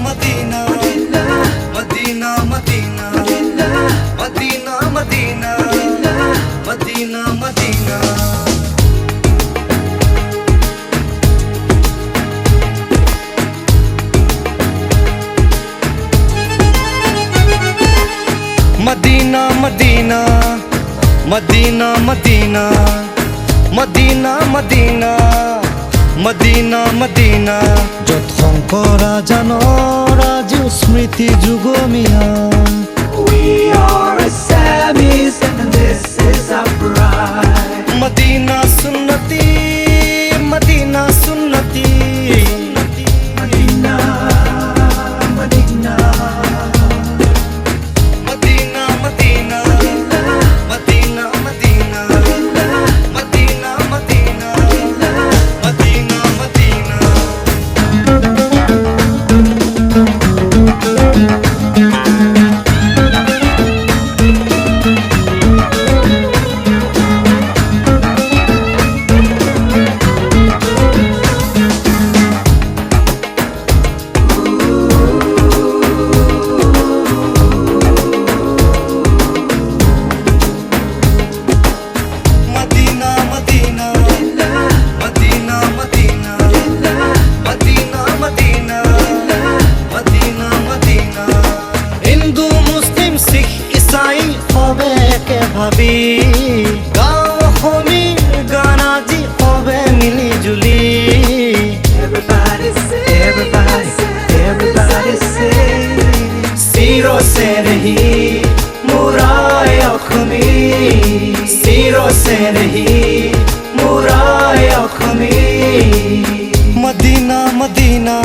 Madina, Madina, Madina, Madina, Madina, Madina, Madina. Madina, Madina, Madina, Madina, Madina, Madina, Madina, Madina. যতক্ষণ করা জানো রাজু স্মৃতি যুগমিয়া। We are Assamese and this is our pride. Madina sunnati, Madina sunnati, Madina, Madina, Madina, Madina, Madina, Madina, Madina, Madina, Madina, Madina. Madina, Madina, Madina, Madina, Madina, Madina, Madina, Madina. Hindu মুসলিম শিখ ইসাই হবে কে ভাবি, গাঁও অসমীৰ গান আজি হবে মিলি Julie. everybody say, everybody, everybody say. Siro se rahi murai akhmi, Siro se rahi murai akhmi. Madina, Madina,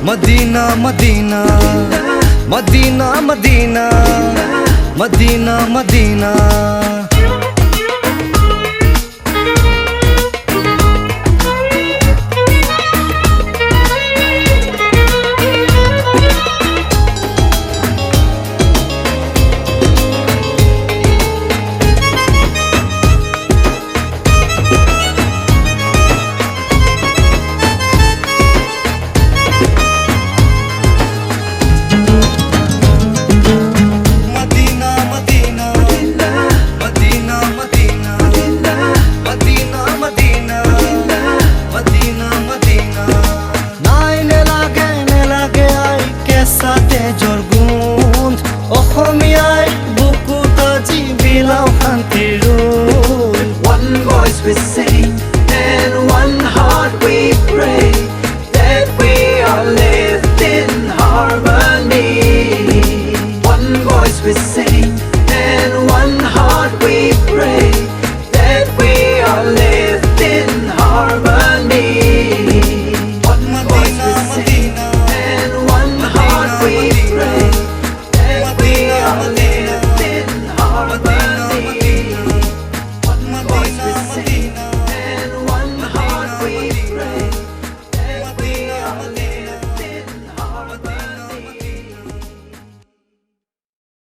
Madina, Madina, Madina, Madina, Madina, Madina.